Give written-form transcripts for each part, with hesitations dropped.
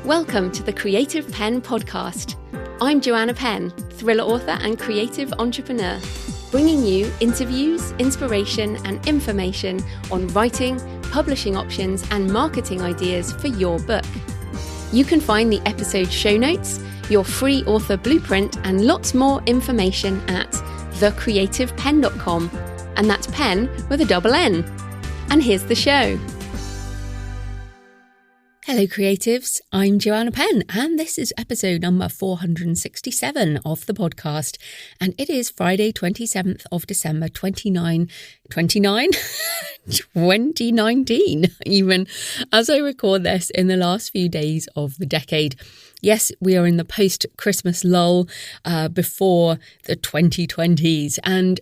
Welcome to the Creative Penn podcast. I'm J.F.Penn, thriller author and creative entrepreneur, bringing you interviews, inspiration and information on writing, publishing options and marketing ideas for your book. You can find the episode show notes, your free author blueprint and lots more information at thecreativepenn.com, and that's pen with a double N. And here's the show. Hello creatives, I'm J.F.Penn and this is episode number 467 of the podcast, and it is Friday 27th of December 2019 even as I record this in the last few days of the decade. Yes, we are in the post-Christmas lull before the 2020s, and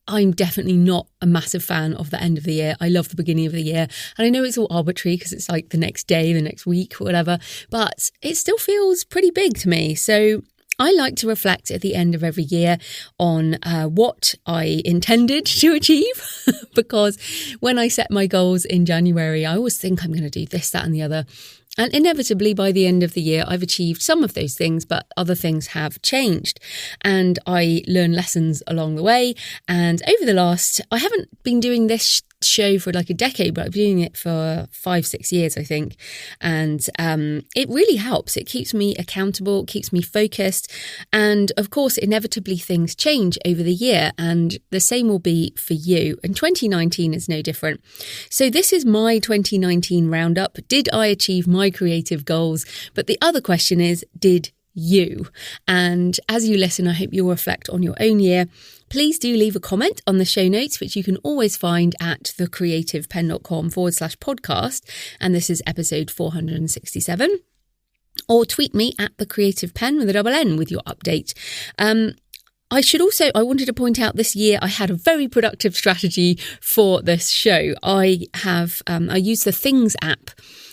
I'm definitely not a massive fan of the end of the year. I love the beginning of the year. And I know it's all arbitrary because it's like the next day, the next week, whatever, but it still feels pretty big to me. So I like to reflect at the end of every year on what I intended to achieve because when I set my goals in January, I always think I'm going to do this, that and the other. And inevitably, by the end of the year, I've achieved some of those things, but other things have changed. And I learn lessons along the way. And over the I haven't been doing this show for like a decade, but I've been doing it for 5-6 years, I think. And it really helps. It keeps me accountable, keeps me focused. And of course, inevitably, things change over the year. And the same will be for you. And 2019 is no different. So this is my 2019 roundup. Did I achieve my creative goals? But the other question is, did you? And as you listen, I hope you'll reflect on your own year. Please do leave a comment on the show notes, which you can always find at thecreativepenn.com/podcast. And this is episode 467. Or tweet me at the Creative Penn with a double N with your update. I wanted to point out this year I had a very productive strategy for this show. I use the Things app,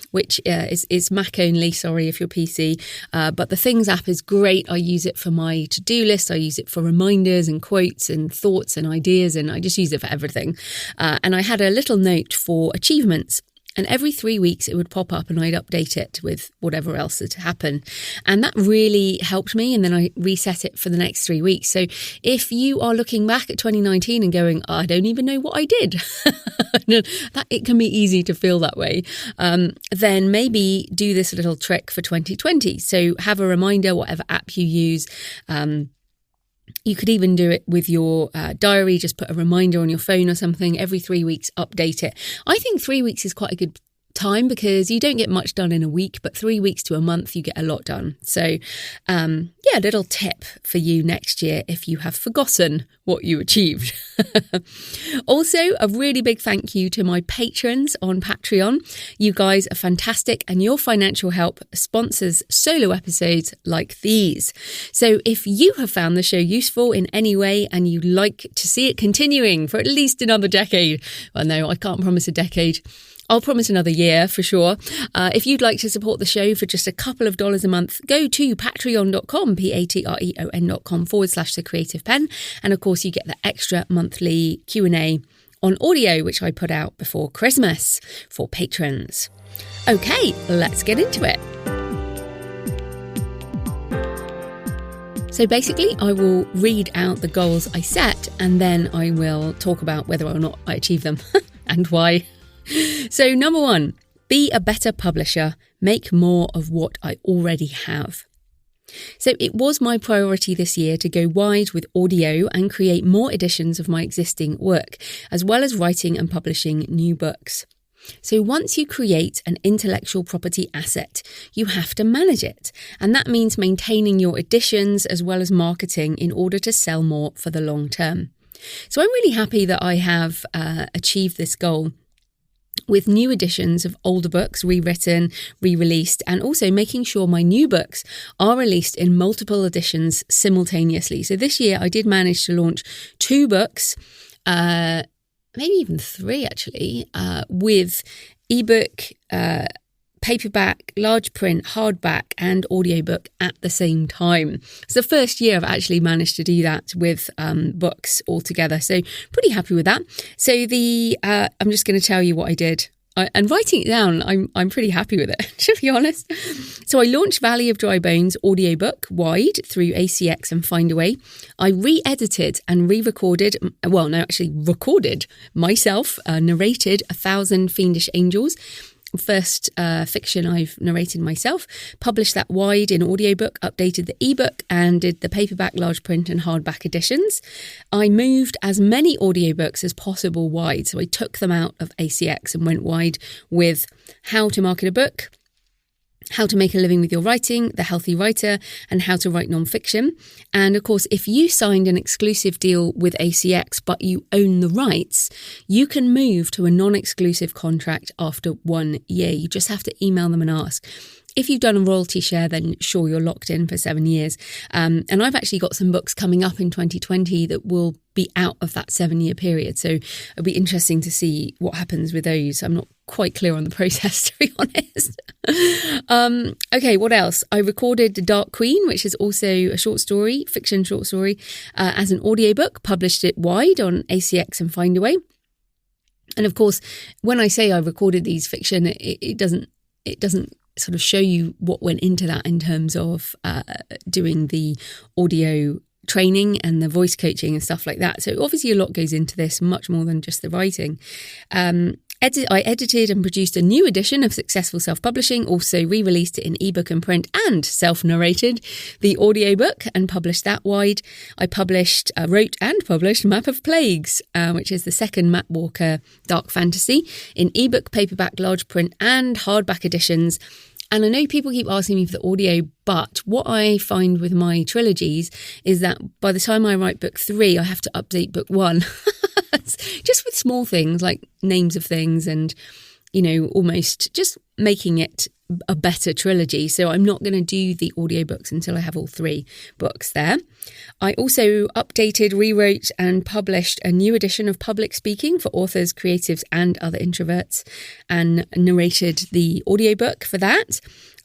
which is Mac only, sorry if you're PC, but the Things app is great. I use it for my to-do list. I use it for reminders and quotes and thoughts and ideas, and I just use it for everything. And I had a little note for achievements. And every 3 weeks it would pop up and I'd update it with whatever else had happened. And that really helped me. And then I reset it for the next 3 weeks. So if you are looking back at 2019 and going, I don't even know what I did, that it can be easy to feel that way. Then maybe do this little trick for 2020. So have a reminder, whatever app you use. You could even do it with your diary, just put a reminder on your phone or something. Every 3 weeks, update it. I think 3 weeks is quite a good time because you don't get much done in a week, but 3 weeks to a month, you get a lot done. So, a little tip for you next year if you have forgotten what you achieved. Also, a really big thank you to my patrons on Patreon. You guys are fantastic and your financial help sponsors solo episodes like these. So if you have found the show useful in any way and you'd like to see it continuing for at least another decade, well, no, I can't promise a decade. I'll promise another year for sure. If you'd like to support the show for just a couple of dollars a month, go to patreon.com, patreon.com/The Creative Penn. And of course, you get the extra monthly Q&A on audio, which I put out before Christmas for patrons. Okay, let's get into it. So basically, I will read out the goals I set and then I will talk about whether or not I achieve them and why. So number 1, be a better publisher, make more of what I already have. So it was my priority this year to go wide with audio and create more editions of my existing work, as well as writing and publishing new books. So once you create an intellectual property asset, you have to manage it. And that means maintaining your editions as well as marketing in order to sell more for the long term. So I'm really happy that I have achieved this goal, with new editions of older books rewritten, re-released, and also making sure my new books are released in multiple editions simultaneously. So this year I did manage to launch 2 books, maybe even 3 actually, with ebook, paperback, large print, hardback and audiobook at the same time. It's the first year I've actually managed to do that with books all together. So pretty happy with that. So I'm just going to tell you what I did. and writing it down, I'm pretty happy with it, to be honest. So I launched Valley of Dry Bones audiobook wide through ACX and Findaway. I re-edited and re-recorded, recorded myself, narrated 1,000 Fiendish Angels. First fiction I've narrated myself, published that wide in audiobook, updated the ebook and did the paperback, large print and hardback editions. I moved as many audiobooks as possible wide. So I took them out of ACX and went wide with how to market a book, how to make a living with your writing, The Healthy Writer, and how to write nonfiction. And of course, if you signed an exclusive deal with ACX, but you own the rights, you can move to a non-exclusive contract after 1 year. You just have to email them and ask. If you've done a royalty share, then sure, you're locked in for 7 years. And I've actually got some books coming up in 2020 that will be out of that 7-year period. So it'll be interesting to see what happens with those. I'm not quite clear on the process, to be honest. Okay, what else? I recorded The Dark Queen, which is also a short story, fiction short story, as an audiobook, published it wide on ACX and Findaway. And of course, when I say I recorded these fiction, it doesn't sort of show you what went into that in terms of doing the audio training and the voice coaching and stuff like that. So obviously a lot goes into this, much more than just the writing. I edited and produced a new edition of Successful Self-Publishing, also re-released it in ebook and print, and self-narrated the audiobook and published that wide. I wrote and published Map of Plagues, which is the second Matt Walker dark fantasy, in ebook, paperback, large print and hardback editions. And I know people keep asking me for the audio, but what I find with my trilogies is that by the time I write book 3, I have to update book 1. Just with small things like names of things and, almost just making it a better trilogy. So I'm not going to do the audiobooks until I have all 3 books there. I also updated, rewrote and published a new edition of Public Speaking for authors, creatives and other introverts, and narrated the audiobook for that.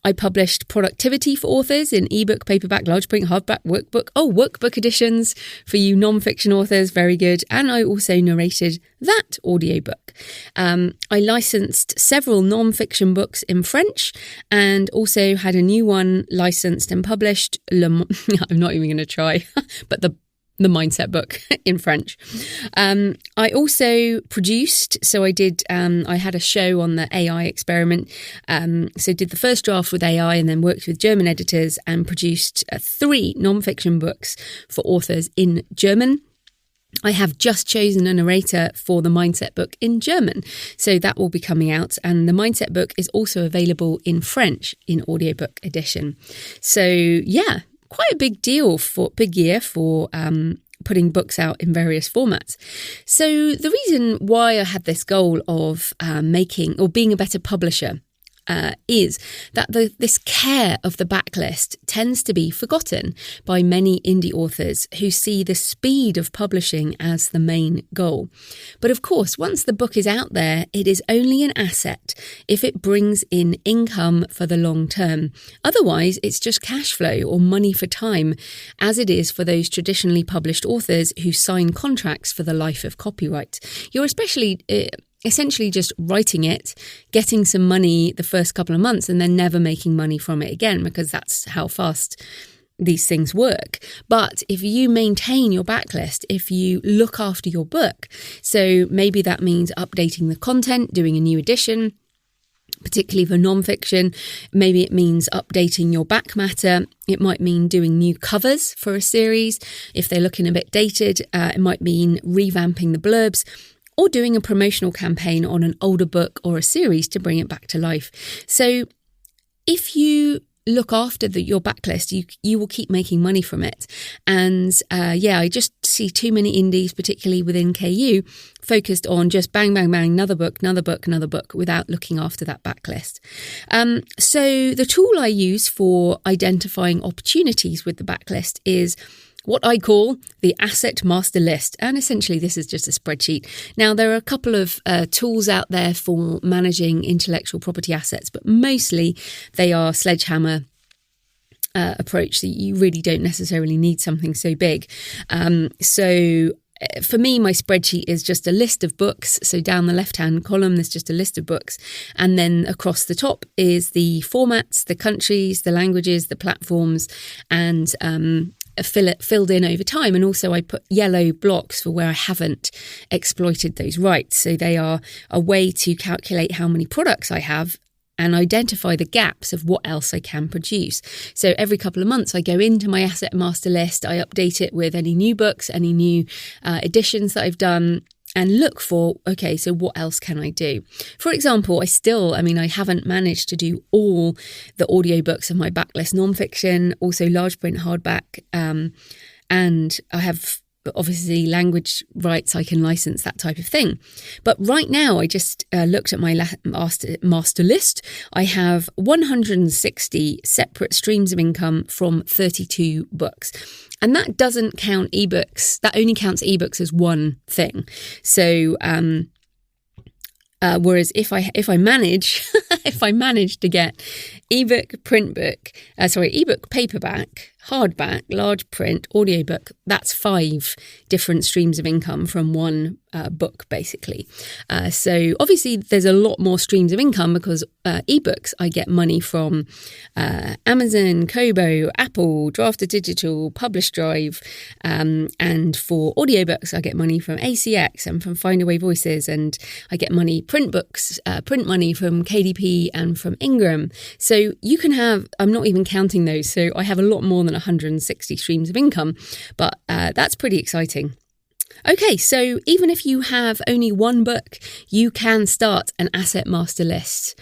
I published Productivity for Authors in ebook, paperback, large print, hardback, workbook. Workbook editions for you non-fiction authors. Very good. And I also narrated that audiobook. I licensed several non-fiction books in French and also had a new one licensed and published. I'm not even going to try, but the mindset book in French. I also produced, so I had a show on the AI experiment. So did the first draft with AI and then worked with German editors and produced 3 non-fiction books for authors in German. I have just chosen a narrator for the mindset book in German. So that will be coming out. And the mindset book is also available in French in audiobook edition. So yeah, quite a big year for putting books out in various formats. So the reason why I had this goal of making or being a better publisher is that this care of the backlist tends to be forgotten by many indie authors who see the speed of publishing as the main goal. But of course, once the book is out there, it is only an asset if it brings in income for the long term. Otherwise, it's just cash flow or money for time, as it is for those traditionally published authors who sign contracts for the life of copyright. You're essentially just writing it, getting some money the first couple of months and then never making money from it again, because that's how fast these things work. But if you maintain your backlist, if you look after your book, so maybe that means updating the content, doing a new edition, particularly for non-fiction. Maybe it means updating your back matter. It might mean doing new covers for a series. If they're looking a bit dated, it might mean revamping the blurbs, or doing a promotional campaign on an older book or a series to bring it back to life. So if you look after your backlist, you will keep making money from it. And I just see too many indies, particularly within KU, focused on just bang, bang, bang, another book, without looking after that backlist. So the tool I use for identifying opportunities with the backlist is what I call the asset master list. And essentially, this is just a spreadsheet. Now, there are a couple of tools out there for managing intellectual property assets, but mostly they are sledgehammer approach, that you really don't necessarily need something so big. So for me, my spreadsheet is just a list of books. So down the left-hand column, there's just a list of books. And then across the top is the formats, the countries, the languages, the platforms, and filled in over time. And also I put yellow blocks for where I haven't exploited those rights. So they are a way to calculate how many products I have and identify the gaps of what else I can produce. So every couple of months I go into my asset master list, I update it with any new books, any new editions that I've done, and look for, okay, so what else can I do? For example, I haven't managed to do all the audiobooks of my backlist nonfiction, also large print hardback, and I have obviously language rights I can license, that type of thing. But right now, I just looked at my master list. I have 160 separate streams of income from 32 books. And that doesn't count ebooks. That only counts ebooks as one thing. So, whereas if I manage to get ebook, ebook, paperback, hardback, large print, audiobook, that's 5 different streams of income from one book, basically. So obviously there's a lot more streams of income because ebooks, I get money from Amazon, Kobo, Apple, Drafter Digital, Publish Drive, and for audiobooks, I get money from ACX and from Findaway Voices, and I get money, print money from KDP and from Ingram. So you can have, I'm not even counting those, so I have a lot more than 160 streams of income, but that's pretty exciting. Okay, so even if you have only one book, you can start an asset master list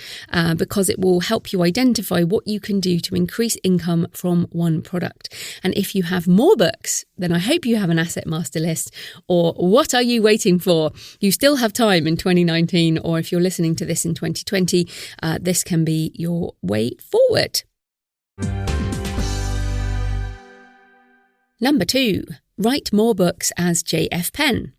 because it will help you identify what you can do to increase income from one product. And if you have more books, then I hope you have an asset master list. Or what are you waiting for? You still have time in 2019, or if you're listening to this in 2020, this can be your way forward. Number 2, write more books as J.F.Penn.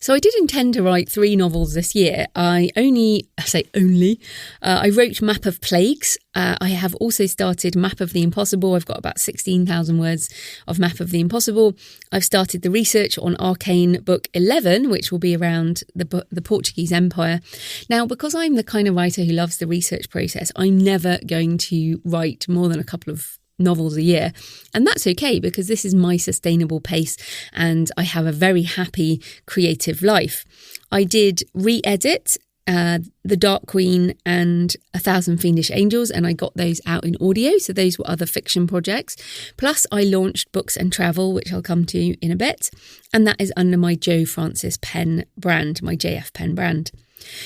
So I did intend to write 3 novels this year. I wrote Map of Plagues. I have also started Map of the Impossible. I've got about 16,000 words of Map of the Impossible. I've started the research on Arcane Book 11, which will be around the Portuguese Empire. Now, because I'm the kind of writer who loves the research process, I'm never going to write more than a couple of novels a year. And that's okay because this is my sustainable pace and I have a very happy creative life. I did re-edit The Dark Queen and 1,000 Fiendish Angels, and I got those out in audio. So those were other fiction projects. Plus I launched Books and Travel, which I'll come to in a bit. And that is under my J.F.Penn brand, my J.F.Penn brand.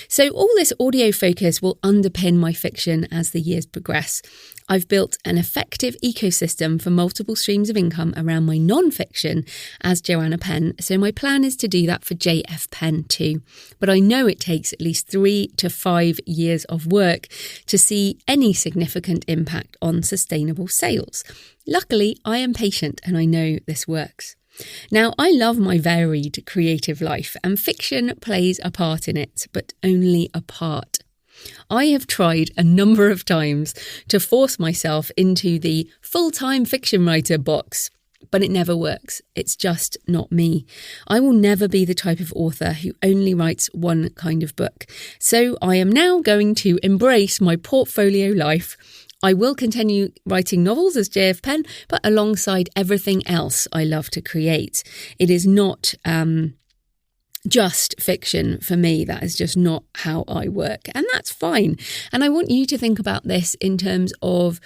So all this audio focus will underpin my fiction as the years progress. I've built an effective ecosystem for multiple streams of income around my non-fiction as Joanna Penn, so my plan is to do that for J.F.Penn too. But I know it takes at least 3 to 5 years of work to see any significant impact on sustainable sales. Luckily, I am patient and I know this works. Now, I love my varied creative life and fiction plays a part in it, but only a part. I have tried a number of times to force myself into the full-time fiction writer box, but it never works. It's just not me. I will never be the type of author who only writes one kind of book. So I am now going to embrace my portfolio life. I will continue writing novels as J.F.Penn, but alongside everything else I love to create. It is not just fiction for me. That is just not how I work. And that's fine. And I want you to think about this in terms of,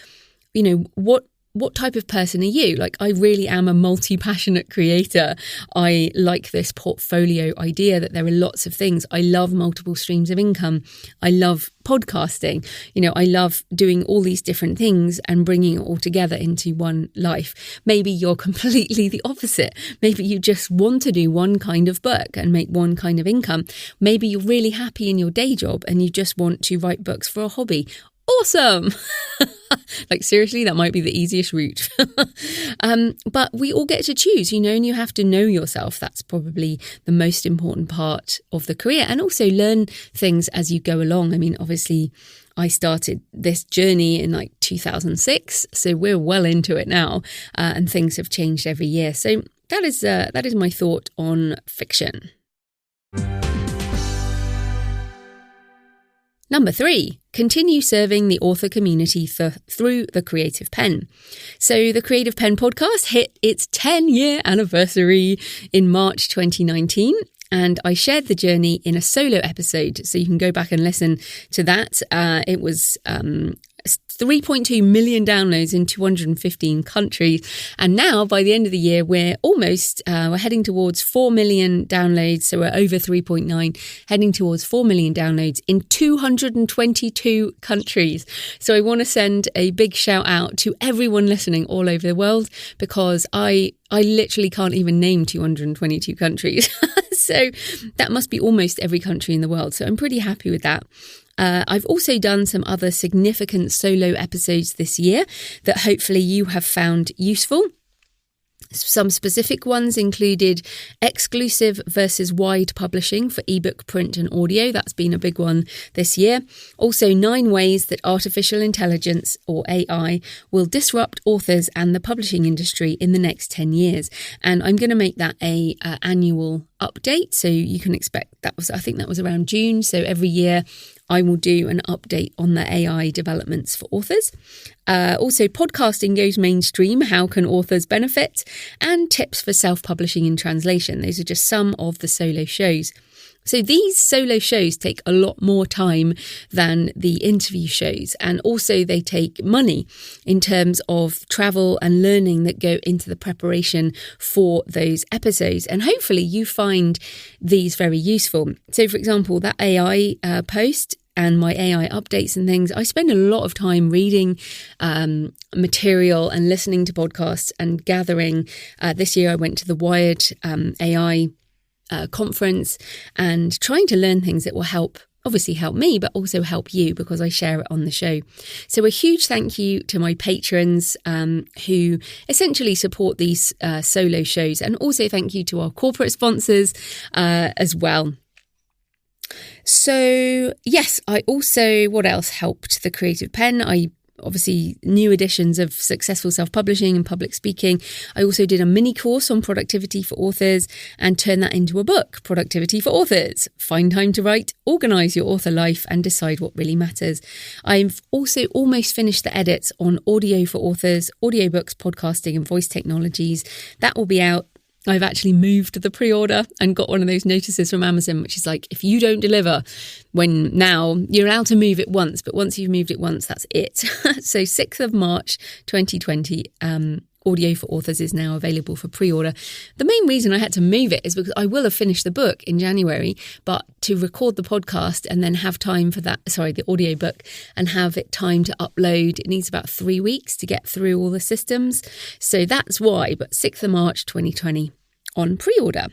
what type of person are you? Like, I really am a multi-passionate creator. I like this portfolio idea that there are lots of things. I love multiple streams of income. I love podcasting. I love doing all these different things and bringing it all together into one life. Maybe you're completely the opposite. Maybe you just want to do one kind of book and make one kind of income. Maybe you're really happy in your day job and you just want to write books for a hobby. Awesome. Like, seriously, that might be the easiest route. But we all get to choose, and you have to know yourself. That's probably the most important part of the career, and also learn things as you go along. I mean, obviously, I started this journey in 2006, so we're well into it now, and things have changed every year. So that is my thought on fiction. Number 3, continue serving the author community through the Creative Penn. So the Creative Penn podcast hit its 10-year anniversary in March 2019. And I shared the journey in a solo episode, so you can go back and listen to that. It was 3.2 million downloads in 215 countries. And now, by the end of the year, we're heading towards 4 million downloads. So we're over 3.9, heading towards 4 million downloads in 222 countries. So I want to send a big shout out to everyone listening all over the world, because I literally can't even name 222 countries. So that must be almost every country in the world. So I'm pretty happy with that. I've also done some other significant solo episodes this year that hopefully you have found useful. Some specific ones included exclusive versus wide publishing for ebook, print and audio. That's been a big one this year. Also, 9 ways that artificial intelligence, or AI, will disrupt authors and the publishing industry in the next 10 years. And I'm going to make that a annual update. So you can expect I think that was around June. So every year I will do an update on the AI developments for authors. Also, podcasting goes mainstream. How can authors benefit? And tips for self-publishing and translation. Those are just some of the solo shows. So these solo shows take a lot more time than the interview shows. And also they take money in terms of travel and learning that go into the preparation for those episodes. And hopefully you find these very useful. So for example, that AI post and my AI updates and things, I spend a lot of time reading material and listening to podcasts and gathering. This year I went to the Wired AI conference and trying to learn things that will obviously help me, but also help you, because I share it on the show. So a huge thank you to my patrons who essentially support these solo shows, and also thank you to our corporate sponsors as well. So yes, what else helped the Creative Penn? Obviously, new editions of Successful Self-Publishing and Public Speaking. I also did a mini course on productivity for authors and turned that into a book, Productivity for Authors. Find time to write, organise your author life and decide what really matters. I've also almost finished the edits on audio for authors, audiobooks, podcasting and voice technologies. That will be out. I've actually moved the pre-order and got one of those notices from Amazon, which is like, if you don't deliver now, you're allowed to move it once, but once you've moved it once, that's it. So 6th of March, 2020, Audio for Authors is now available for pre-order. The main reason I had to move it is because I will have finished the book in January, but to record the podcast and then have time for the audiobook, and have it time to upload, it needs about 3 weeks to get through all the systems. So that's why, but 6th of March 2020 on pre-order.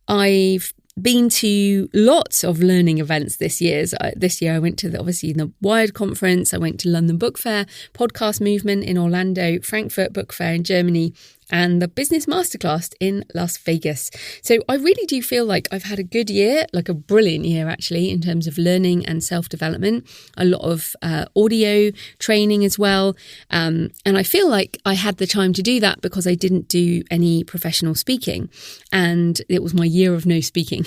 I've been to lots of learning events this year. I went to the Wired conference. I went to London Book Fair, Podcast Movement in Orlando, Frankfurt Book Fair in Germany, and the Business Masterclass in Las Vegas. So I really do feel like I've had a good year, like a brilliant year actually, in terms of learning and self-development. A lot of audio training as well. And I feel like I had the time to do that because I didn't do any professional speaking. And it was my year of no speaking.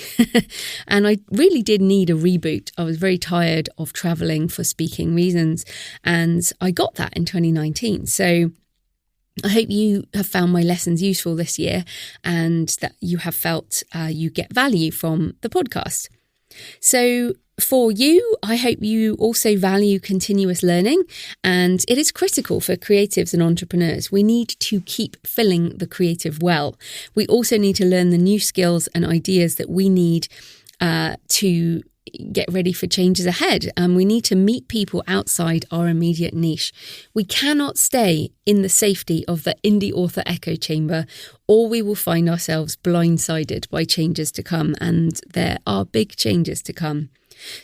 And I really did need a reboot. I was very tired of traveling for speaking reasons. And I got that in 2019. So I hope you have found my lessons useful this year, and that you have felt you get value from the podcast. So for you, I hope you also value continuous learning, and it is critical for creatives and entrepreneurs. We need to keep filling the creative well. We also need to learn the new skills and ideas that we need to get ready for changes ahead. And we need to meet people outside our immediate niche. We cannot stay in the safety of the indie author echo chamber, or we will find ourselves blindsided by changes to come. And there are big changes to come.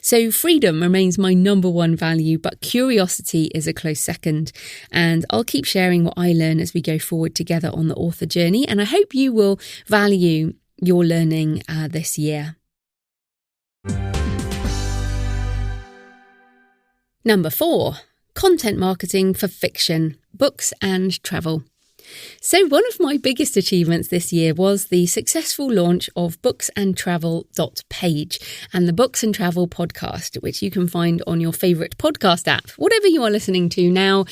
So freedom remains my number one value, but curiosity is a close second. And I'll keep sharing what I learn as we go forward together on the author journey. And I hope you will value your learning this year. Number 4, content marketing for fiction, books and travel. So one of my biggest achievements this year was the successful launch of booksandtravel.page and the Books and Travel podcast, which you can find on your favourite podcast app. Whatever you are listening to now,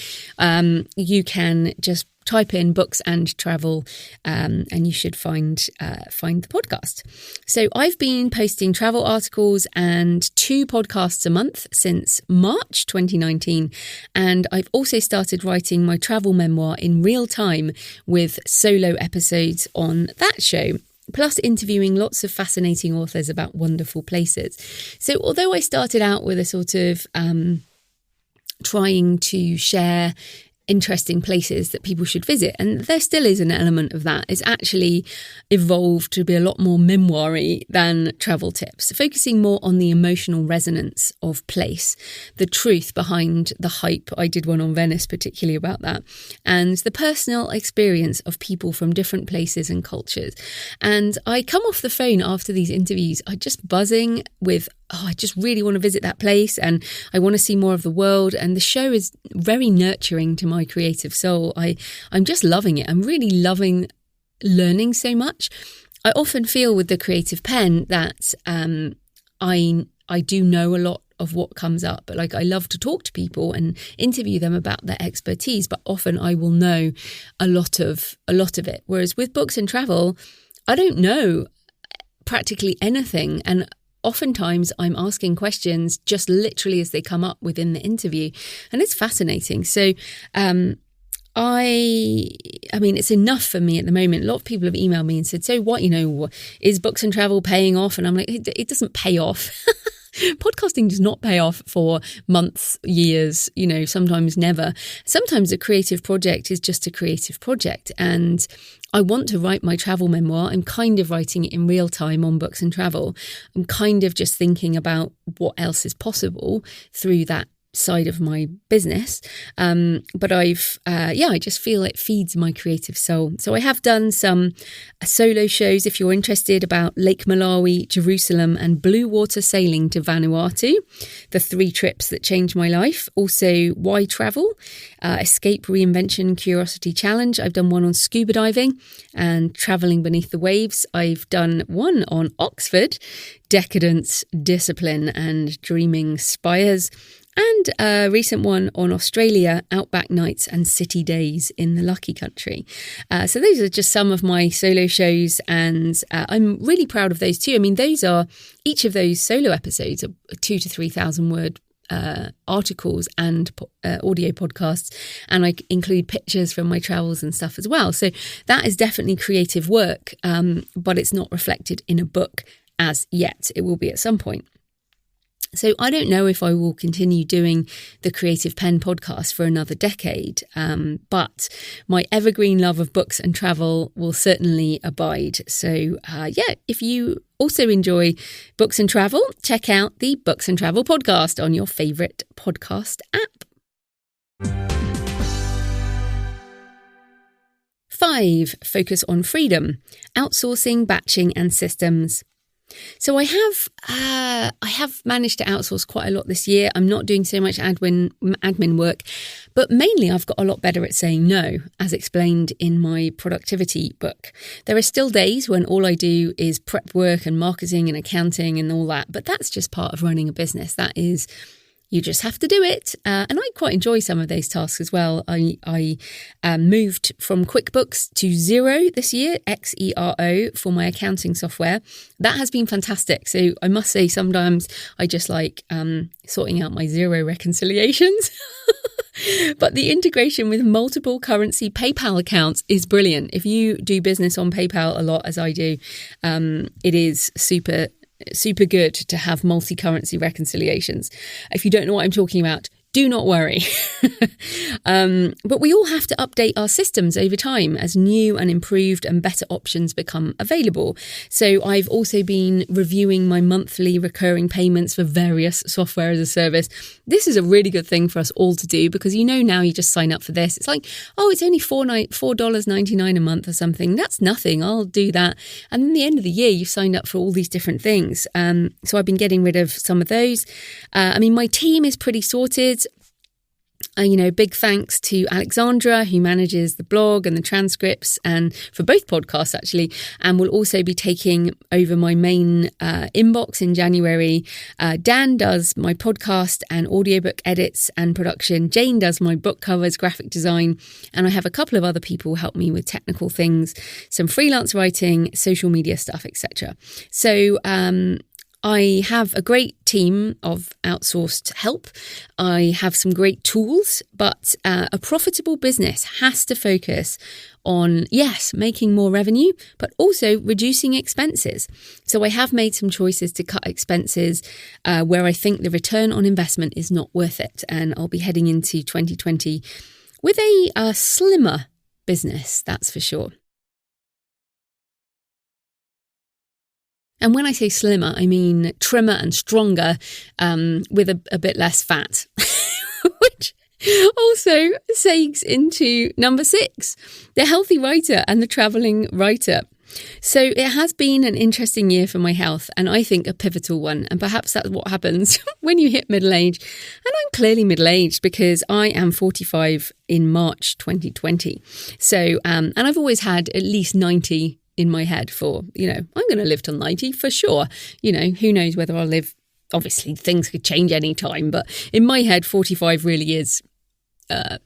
you can just type in Books and Travel and you should find the podcast. So I've been posting travel articles and 2 podcasts a month since March 2019. And I've also started writing my travel memoir in real time with solo episodes on that show, plus interviewing lots of fascinating authors about wonderful places. So although I started out with a sort of trying to share interesting places that people should visit, and there still is an element of that, it's actually evolved to be a lot more memoir-y than travel tips, focusing more on the emotional resonance of place, the truth behind the hype. I did one on Venice particularly about that, and the personal experience of people from different places and cultures. And I come off the phone after these interviews, I'm just buzzing with, I just really want to visit that place and I want to see more of the world. And the show is very nurturing to my creative soul. I'm just loving it. I'm really loving learning so much. I often feel with the Creative Penn that I do know a lot of what comes up, but like I love to talk to people and interview them about their expertise, but often I will know a lot of it. Whereas with Books and Travel, I don't know practically anything, and oftentimes I'm asking questions just literally as they come up within the interview, and it's fascinating. So I mean, it's enough for me at the moment. A lot of people have emailed me and said, so what, is Books and Travel paying off? And I'm like, it doesn't pay off. Podcasting does not pay off for months, years, sometimes never. Sometimes a creative project is just a creative project. And I want to write my travel memoir. I'm kind of writing it in real time on Books and Travel. I'm kind of just thinking about what else is possible through that side of my business. But I just feel it feeds my creative soul. So I have done some solo shows, if you're interested, about Lake Malawi, Jerusalem and blue water sailing to Vanuatu, the 3 trips that changed my life. Also, Why Travel, Escape, Reinvention, Curiosity Challenge. I've done one on scuba diving and travelling beneath the waves. I've done one on Oxford, Decadence, Discipline and Dreaming Spires. And a recent one on Australia, Outback Nights and City Days in the Lucky Country. So those are just some of my solo shows, and I'm really proud of those too. I mean, each of those solo episodes are 2,000 to 3,000 word articles and audio podcasts, and I include pictures from my travels and stuff as well. So that is definitely creative work, but it's not reflected in a book as yet. It will be at some point. So I don't know if I will continue doing the Creative Penn podcast for another decade, but my evergreen love of books and travel will certainly abide. So if you also enjoy books and travel, check out the Books and Travel podcast on your favourite podcast app. 5. Focus on freedom, outsourcing, batching and systems. So I have managed to outsource quite a lot this year. I'm not doing so much admin work, but mainly I've got a lot better at saying no, as explained in my productivity book. There are still days when all I do is prep work and marketing and accounting and all that, but that's just part of running a business. That is, you just have to do it. And I quite enjoy some of those tasks as well. I moved from QuickBooks to Xero this year, Xero, for my accounting software. That has been fantastic. So I must say sometimes I just like sorting out my Xero reconciliations. But the integration with multiple currency PayPal accounts is brilliant. If you do business on PayPal a lot, as I do, it is super good to have multi-currency reconciliations. If you don't know what I'm talking about, do not worry. But we all have to update our systems over time as new and improved and better options become available. So I've also been reviewing my monthly recurring payments for various software as a service. This is a really good thing for us all to do because now you just sign up for this. It's like, it's only $4.99 a month or something. That's nothing. I'll do that. And then at the end of the year, you've signed up for all these different things. So I've been getting rid of some of those. My team is pretty sorted. Big thanks to Alexandra, who manages the blog and the transcripts, and for both podcasts, actually, and will also be taking over my main inbox in January. Dan does my podcast and audiobook edits and production. Jane does my book covers, graphic design, and I have a couple of other people help me with technical things, some freelance writing, social media stuff, etc. So, I have a great team of outsourced help. I have some great tools, but a profitable business has to focus on, yes, making more revenue, but also reducing expenses. So I have made some choices to cut expenses where I think the return on investment is not worth it. And I'll be heading into 2020 with a slimmer business, that's for sure. And when I say slimmer, I mean trimmer and stronger, with a bit less fat, which also segues into number 6, the healthy writer and the travelling writer. So it has been an interesting year for my health, and I think a pivotal one. And perhaps that's what happens when you hit middle age. And I'm clearly middle-aged because I am 45 in March 2020. So, and I've always had at least 90 in my head for, I'm going to live till 90 for sure. Who knows whether I'll live. Obviously, things could change any time, but in my head, 45 really is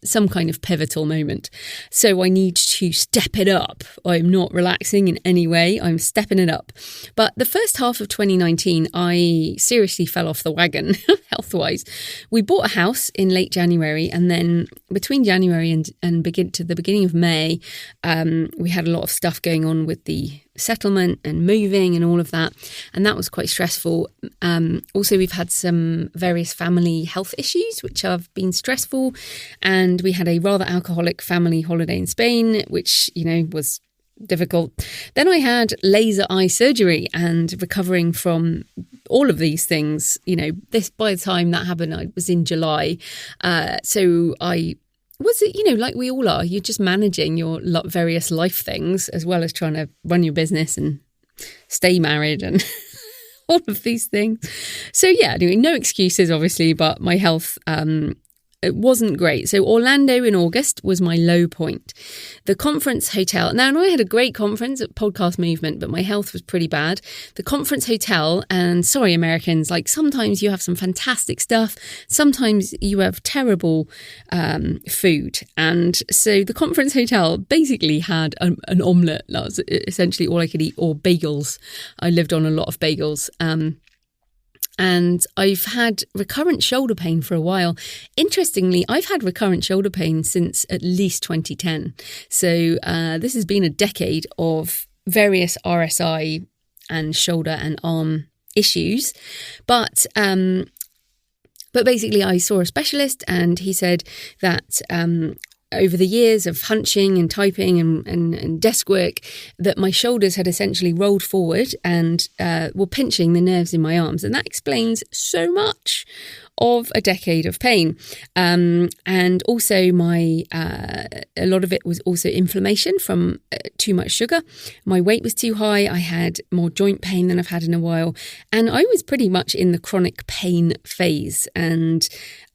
some kind of pivotal moment. So I need to step it up. I'm not relaxing in any way. I'm stepping it up. But the first half of 2019, I seriously fell off the wagon health-wise. We bought a house in late January, and then between January and the beginning of May, we had a lot of stuff going on with the settlement and moving and all of that, and that was quite stressful. Also, we've had some various family health issues which have been stressful, and we had a rather alcoholic family holiday in Spain, which was difficult. Then I had laser eye surgery, and recovering from all of these things, this, by the time that happened, I was in July, so I was it, like we all are, you're just managing your various life things as well as trying to run your business and stay married and all of these things. So yeah, anyway, no excuses, obviously, but my health, it wasn't great. So Orlando in August was my low point. The conference hotel. Now, I had a great conference at Podcast Movement, but my health was pretty bad. The conference hotel, and sorry, Americans, sometimes you have some fantastic stuff. Sometimes you have terrible food. And so the conference hotel basically had an omelette. That was essentially all I could eat, or bagels. I lived on a lot of bagels. And I've had recurrent shoulder pain for a while. Interestingly, I've had recurrent shoulder pain since at least 2010. So this has been a decade of various RSI and shoulder and arm issues. But basically, I saw a specialist, and he said that over the years of hunching and typing and desk work, that my shoulders had essentially rolled forward and were pinching the nerves in my arms. And that explains so much of a decade of pain. And also a lot of it was also inflammation from too much sugar. My weight was too high. I had more joint pain than I've had in a while. And I was pretty much in the chronic pain phase. And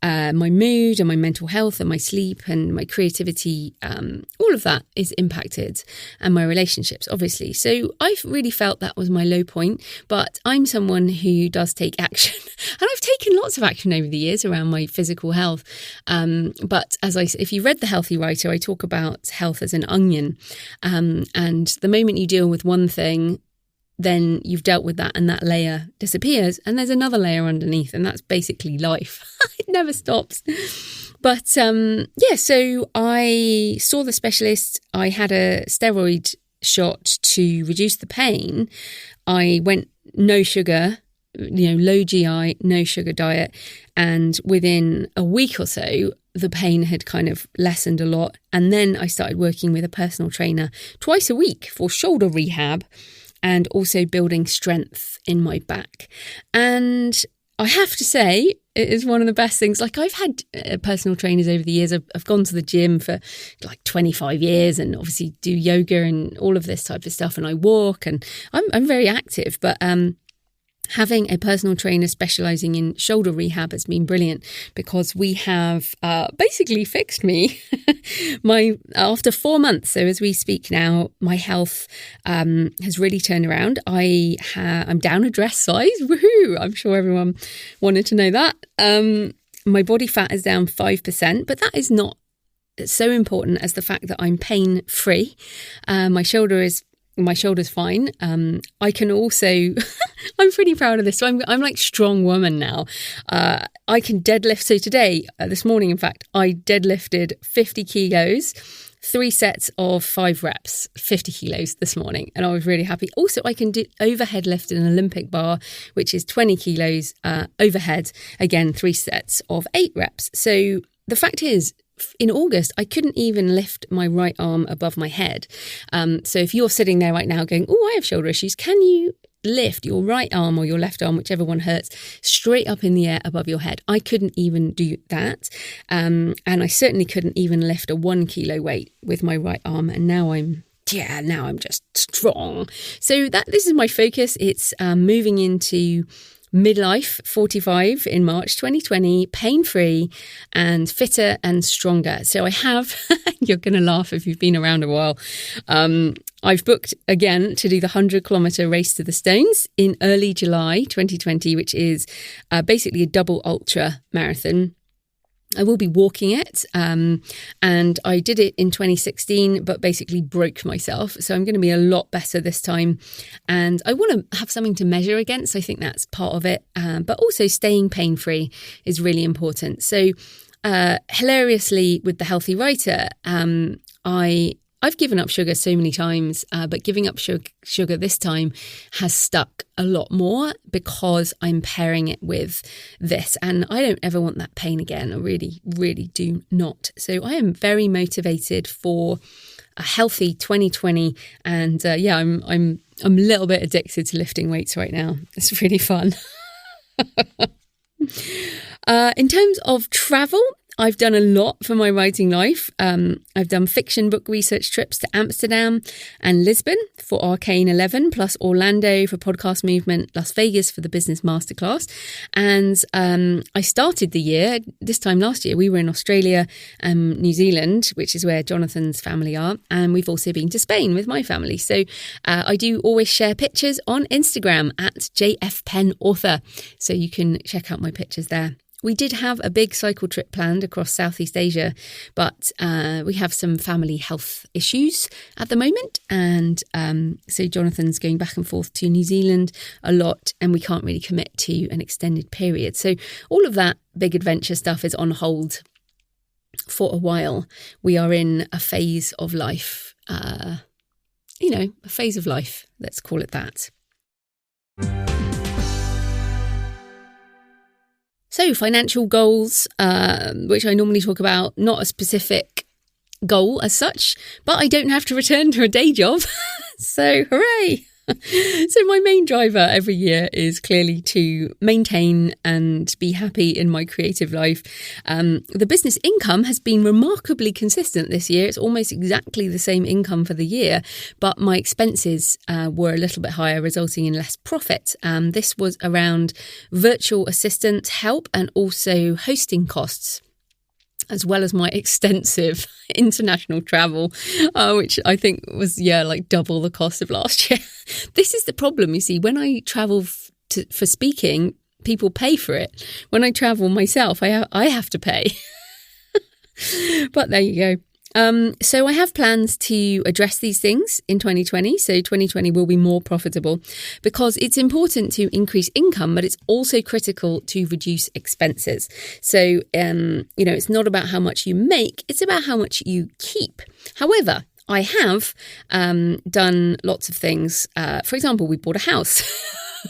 my mood and my mental health and my sleep and my creativity, all of that is impacted, and my relationships, obviously. So I've really felt that was my low point, but I'm someone who does take action, and I've taken lots of action over the years around my physical health. But if you read The Healthy Writer, I talk about health as an onion, and the moment you deal with one thing, then you've dealt with that, and that layer disappears, and there's another layer underneath, and that's basically life. It never stops. But so I saw the specialist. I had a steroid shot to reduce the pain. I went no sugar, low GI, no sugar diet, and within a week or so, the pain had kind of lessened a lot. And then I started working with a personal trainer twice a week for shoulder rehab, and also building strength in my back. And I have to say, it is one of the best things. I've had personal trainers over the years. I've gone to the gym for 25 years, and obviously do yoga and all of this type of stuff. And I walk, and I'm very active. But Having a personal trainer specialising in shoulder rehab has been brilliant, because we have basically fixed me after 4 months. So as we speak now, my health has really turned around. I'm down a dress size. Woohoo! I'm sure everyone wanted to know that. My body fat is down 5%, but that is not so important as the fact that I'm pain free. My shoulder's fine. I can also, I'm pretty proud of this. So I'm like strong woman now. I can deadlift. So today, this morning, in fact, I deadlifted 50 kilos, 3 sets of 5 reps, 50 kilos this morning. And I was really happy. Also, I can do overhead lift in an Olympic bar, which is 20 kilos overhead. Again, 3 sets of 8 reps. So the fact is, in August, I couldn't even lift my right arm above my head. So if you're sitting there right now going, oh, I have shoulder issues, can you lift your right arm or your left arm, whichever one hurts, straight up in the air above your head? I couldn't even do that. And I certainly couldn't even lift a 1 kilo weight with my right arm. And now I'm just strong. So this is my focus. It's moving into midlife 45 in March 2020, pain-free and fitter and stronger. So I have, you're going to laugh if you've been around a while, I've booked again to do the 100-kilometre Race to the Stones in early July 2020, which is basically a double ultra marathon. I will be walking it, and I did it in 2016, but basically broke myself. So I'm going to be a lot better this time, and I want to have something to measure against. I think that's part of it, but also staying pain-free is really important. So hilariously, with the Healthy Writer, I've given up sugar so many times, but giving up sugar this time has stuck a lot more because I'm pairing it with this. And I don't ever want that pain again. I really, really do not. So I am very motivated for a healthy 2020. And I'm a little bit addicted to lifting weights right now. It's really fun. In terms of travel, I've done a lot for my writing life. I've done fiction book research trips to Amsterdam and Lisbon for Arcane 11, plus Orlando for Podcast Movement, Las Vegas for the Business Masterclass. And I started the year, this time last year, we were in Australia and New Zealand, which is where Jonathan's family are. And we've also been to Spain with my family. So I do always share pictures on Instagram at J.F.Penn author. So you can check out my pictures there. We did have a big cycle trip planned across Southeast Asia, but we have some family health issues at the moment. And so Jonathan's going back and forth to New Zealand a lot, and we can't really commit to an extended period. So all of that big adventure stuff is on hold for a while. We are in a phase of life, a phase of life, let's call it that. So financial goals, which I normally talk about, not a specific goal as such, but I don't have to return to a day job. So hooray! So my main driver every year is clearly to maintain and be happy in my creative life. The business income has been remarkably consistent this year. It's almost exactly the same income for the year, but my expenses were a little bit higher, resulting in less profit. This was around virtual assistant help and also hosting costs, as well as my extensive international travel, which I think was, like double the cost of last year. This is the problem, you see. When I travel for speaking, people pay for it. When I travel myself, I have to pay. But there you go. So I have plans to address these things in 2020. So 2020 will be more profitable because it's important to increase income, but it's also critical to reduce expenses. So, it's not about how much you make, it's about how much you keep. However, I have done lots of things. For example, we bought a house.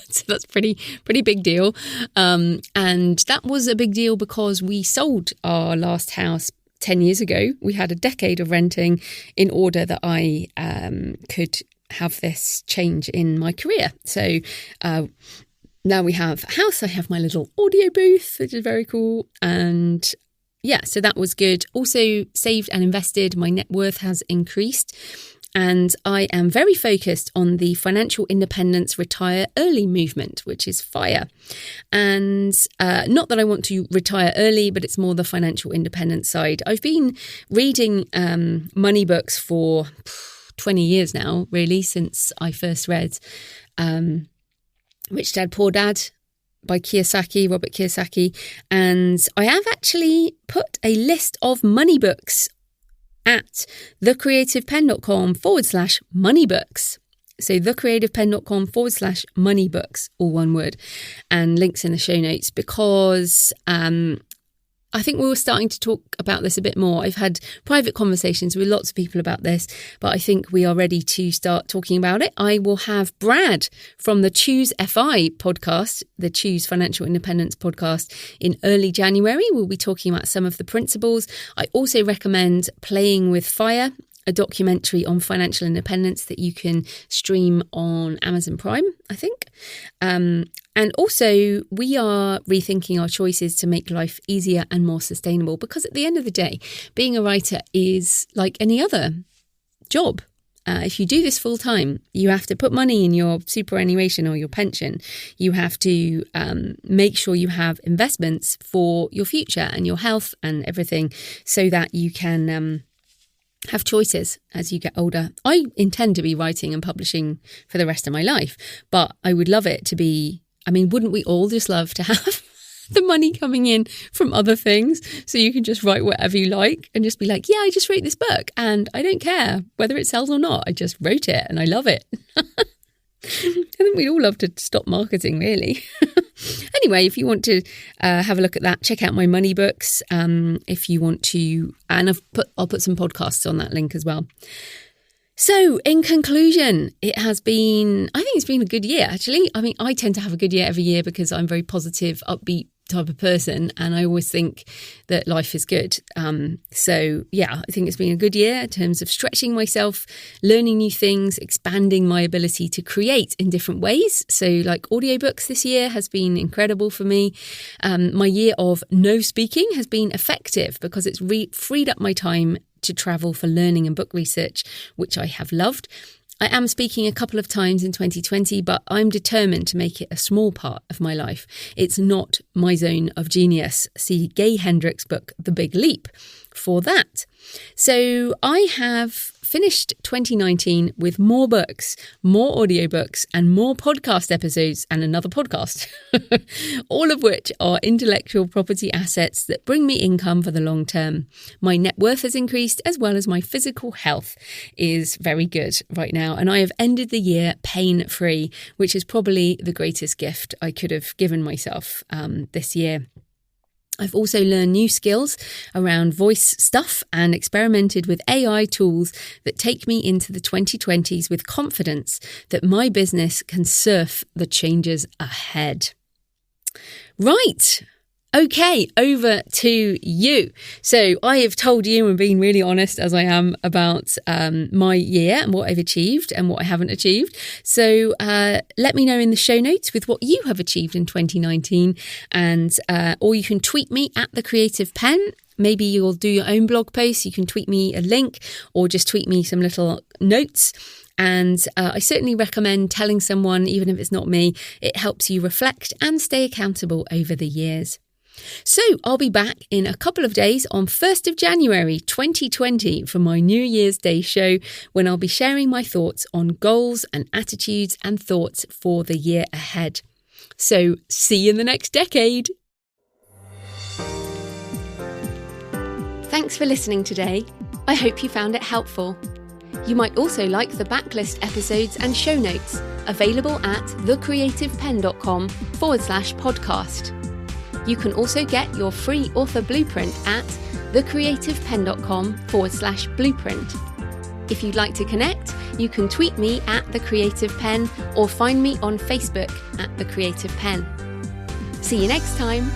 So that's pretty big deal. And that was a big deal because we sold our last house 10 years ago. We had a decade of renting in order that I could have this change in my career. So now we have a house. I have my little audio booth, which is very cool. And so that was good. Also saved and invested. My net worth has increased. And I am very focused on the financial independence retire early movement, which is FIRE. And not that I want to retire early, but it's more the financial independence side. I've been reading money books for 20 years now, really, since I first read Rich Dad, Poor Dad by Robert Kiyosaki. And I have actually put a list of money books at thecreativepenn.com/moneybooks. So thecreativepenn.com/moneybooks, all one word, and links in the show notes, because I think we were starting to talk about this a bit more. I've had private conversations with lots of people about this, but I think we are ready to start talking about it. I will have Brad from the Choose FI podcast, the Choose Financial Independence podcast, in early January. We'll be talking about some of the principles. I also recommend Playing with Fire, a documentary on financial independence that you can stream on Amazon Prime, I think. And also, we are rethinking our choices to make life easier and more sustainable, because at the end of the day, being a writer is like any other job. If you do this full time, you have to put money in your superannuation or your pension. You have to make sure you have investments for your future and your health and everything, so that you can have choices as you get older. I intend to be writing and publishing for the rest of my life, but I would love it to be, wouldn't we all just love to have the money coming in from other things, so you can just write whatever you like and just be like, yeah, I just wrote this book and I don't care whether it sells or not. I just wrote it and I love it. I think we'd all love to stop marketing, really. Anyway, if you want to have a look at that, check out my money books. If you want to, and I'll put some podcasts on that link as well. So, in conclusion, I think it's been a good year, actually. I tend to have a good year every year because I'm a very positive, upbeat type of person, and I always think that life is good. So, yeah, I think it's been a good year in terms of stretching myself, learning new things, expanding my ability to create in different ways. So, like audiobooks this year has been incredible for me. My year of no speaking has been effective because it's freed up my time to travel for learning and book research, which I have loved. I am speaking a couple of times in 2020, but I'm determined to make it a small part of my life. It's not my zone of genius. See Gay Hendricks' book, The Big Leap, for that. So I have finished 2019 with more books, more audiobooks, and more podcast episodes, and another podcast, all of which are intellectual property assets that bring me income for the long term. My net worth has increased, as well as my physical health is very good right now. And I have ended the year pain-free, which is probably the greatest gift I could have given myself this year. I've also learned new skills around voice stuff and experimented with AI tools that take me into the 2020s with confidence that my business can surf the changes ahead. Right. Okay, over to you. So I have told you and been really honest as I am about my year and what I've achieved and what I haven't achieved. So let me know in the show notes with what you have achieved in 2019, and or you can tweet me at the Creative Penn. Maybe you'll do your own blog post. You can tweet me a link or just tweet me some little notes. And I certainly recommend telling someone, even if it's not me. It helps you reflect and stay accountable over the years. So I'll be back in a couple of days on 1st of January 2020 for my New Year's Day show, when I'll be sharing my thoughts on goals and attitudes and thoughts for the year ahead. So see you in the next decade. Thanks for listening today. I hope you found it helpful. You might also like the backlist episodes and show notes available at thecreativepenn.com/podcast. You can also get your free author blueprint at thecreativepenn.com/blueprint. If you'd like to connect, you can tweet me at The Creative Penn or find me on Facebook at The Creative Penn. See you next time.